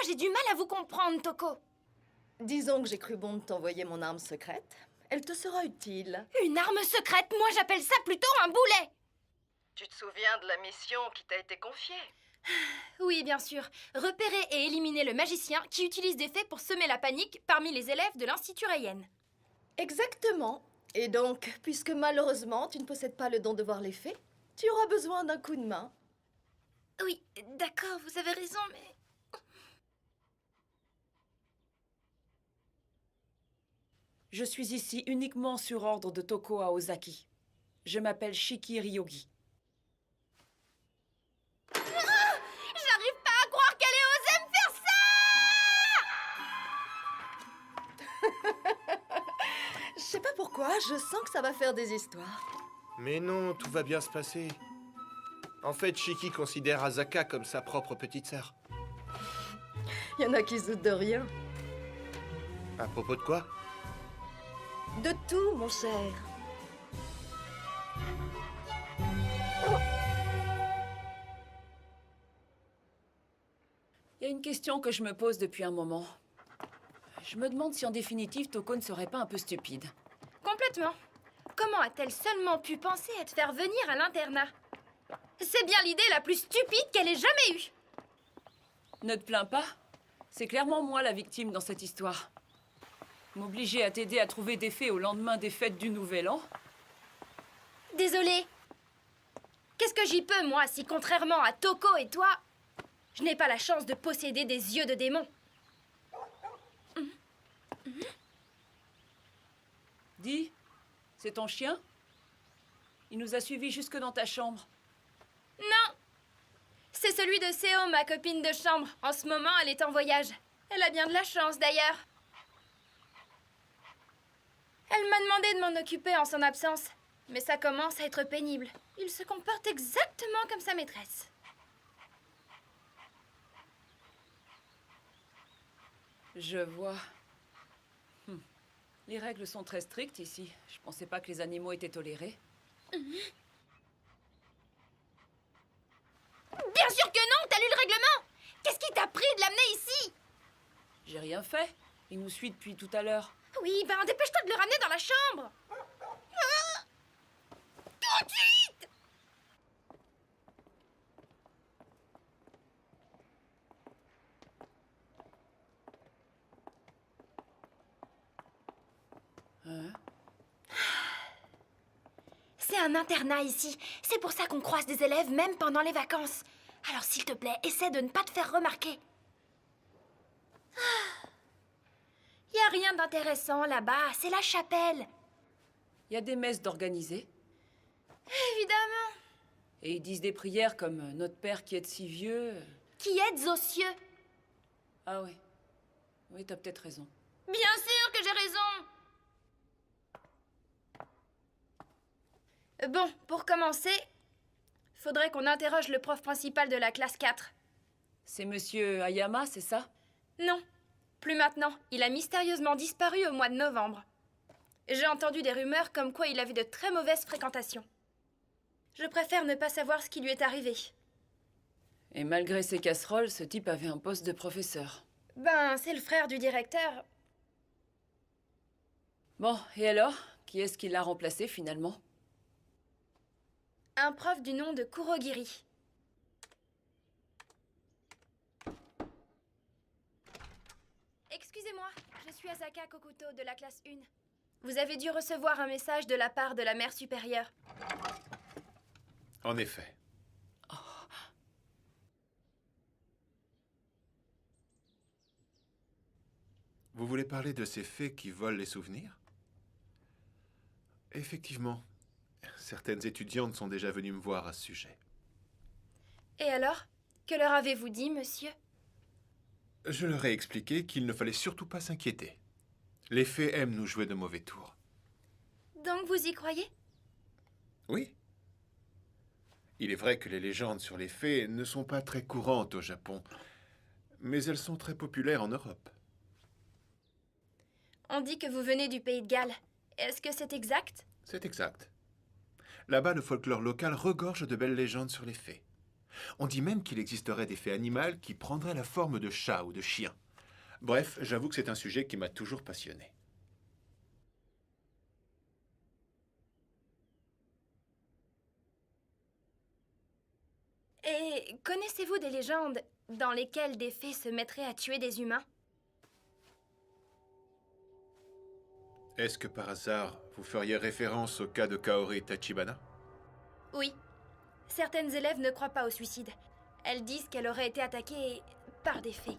Parfois, j'ai du mal à vous comprendre, Toko. Disons que j'ai cru bon de t'envoyer mon arme secrète. Elle te sera utile. Une arme secrète, moi j'appelle ça plutôt un boulet. Tu te souviens de la mission qui t'a été confiée? Oui, bien sûr. Repérer et éliminer le magicien qui utilise des fées pour semer la panique parmi les élèves de l'Institut Rayen. Exactement. Et donc, puisque malheureusement tu ne possèdes pas le don de voir les faits, tu auras besoin d'un coup de main. Oui, d'accord, vous avez raison, mais... Je suis ici uniquement sur ordre de Toko Aozaki. Je m'appelle Shiki Ryogi. J'arrive pas à croire qu'elle ait osé me faire ça! Je sais pas pourquoi, je sens que ça va faire des histoires. Mais non, tout va bien se passer. En fait, Shiki considère Asaka comme sa propre petite sœur. Il y en a qui se doutent de rien. À propos de quoi? De tout, mon cher. Il y a une question que je me pose depuis un moment. Je me demande si en définitive Toko ne serait pas un peu stupide. Complètement. Comment a-t-elle seulement pu penser à te faire venir à l'internat? C'est bien l'idée la plus stupide qu'elle ait jamais eue. Ne te plains pas. C'est clairement moi la victime dans cette histoire. M'obliger à t'aider à trouver des fées au lendemain des fêtes du Nouvel An? Désolée. Qu'est-ce que j'y peux, moi, si contrairement à Toko et toi, je n'ai pas la chance de posséder des yeux de démon? Dis, c'est ton chien? Il nous a suivis jusque dans ta chambre. Non. C'est celui de Seo, ma copine de chambre. En ce moment, elle est en voyage. Elle a bien de la chance, d'ailleurs. Elle m'a demandé de m'en occuper en son absence. Mais ça commence à être pénible. Il se comporte exactement comme sa maîtresse. Je vois. Les règles sont très strictes ici. Je pensais pas que les animaux étaient tolérés. Bien sûr que non, t'as lu le règlement! Qu'est-ce qui t'a pris de l'amener ici? J'ai rien fait. Il nous suit depuis tout à l'heure. Oui, ben dépêche-toi de le ramener dans la chambre! Ah! Tout de suite! Hein? C'est un internat ici. C'est pour ça qu'on croise des élèves même pendant les vacances. Alors s'il te plaît, essaie de ne pas te faire remarquer. Y a rien d'intéressant là-bas, c'est la chapelle. Il y a des messes d'organiser. Évidemment. Et ils disent des prières comme Notre Père qui est si vieux. Qui êtes aux cieux? Ah oui. Oui, t'as peut-être raison. Bien sûr que j'ai raison. Bon, pour commencer, faudrait qu'on interroge le prof principal de la classe 4. C'est monsieur Ayama, c'est ça? Non, plus maintenant. Il a mystérieusement disparu au mois de novembre. J'ai entendu des rumeurs comme quoi il avait de très mauvaises fréquentations. Je préfère ne pas savoir ce qui lui est arrivé. Et malgré ses casseroles, ce type avait un poste de professeur. Ben, c'est le frère du directeur. Bon, et alors? Qui est-ce qui l'a remplacé finalement? Un prof du nom de Kurogiri. Excusez-moi, je suis Asaka Kokuto de la classe 1. Vous avez dû recevoir un message de la part de la mère supérieure. En effet. Vous voulez parler de ces fées qui volent les souvenirs? Effectivement. Certaines étudiantes sont déjà venues me voir à ce sujet. Et alors? Que leur avez-vous dit, monsieur? Je leur ai expliqué qu'il ne fallait surtout pas s'inquiéter. Les fées aiment nous jouer de mauvais tours. Donc vous y croyez? Oui. Il est vrai que les légendes sur les fées ne sont pas très courantes au Japon, mais elles sont très populaires en Europe. On dit que vous venez du pays de Galles. Est-ce que c'est exact? C'est exact. Là-bas, le folklore local regorge de belles légendes sur les fées. On dit même qu'il existerait des fées animales qui prendraient la forme de chats ou de chiens. Bref, j'avoue que c'est un sujet qui m'a toujours passionné. Et connaissez-vous des légendes dans lesquelles des fées se mettraient à tuer des humains? Est-ce que par hasard, vous feriez référence au cas de Kaori Tachibana? Oui. Certaines élèves ne croient pas au suicide. Elles disent qu'elle aurait été attaquée par des fées.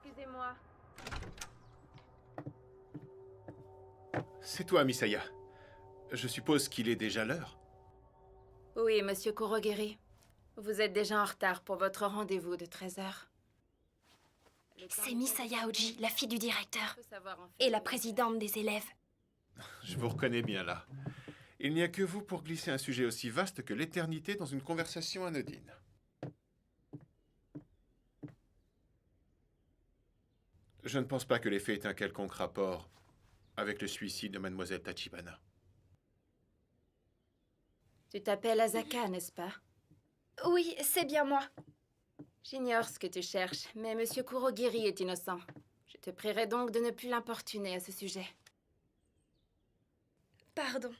Excusez-moi. C'est toi, Misaya. Je suppose qu'il est déjà l'heure. Oui, monsieur Kurogiri. Vous êtes déjà en retard pour votre rendez-vous de 13 heures. C'est Misaya Oji, la fille du directeur, et la présidente des élèves. Je vous reconnais bien là. Il n'y a que vous pour glisser un sujet aussi vaste que l'éternité dans une conversation anodine. Je ne pense pas que les faits aient un quelconque rapport avec le suicide de mademoiselle Tachibana. Tu t'appelles Asaka, n'est-ce pas? Oui, c'est bien moi. J'ignore ce que tu cherches, mais monsieur Kurogiri est innocent. Je te prierai donc de ne plus l'importuner à ce sujet. Pardon.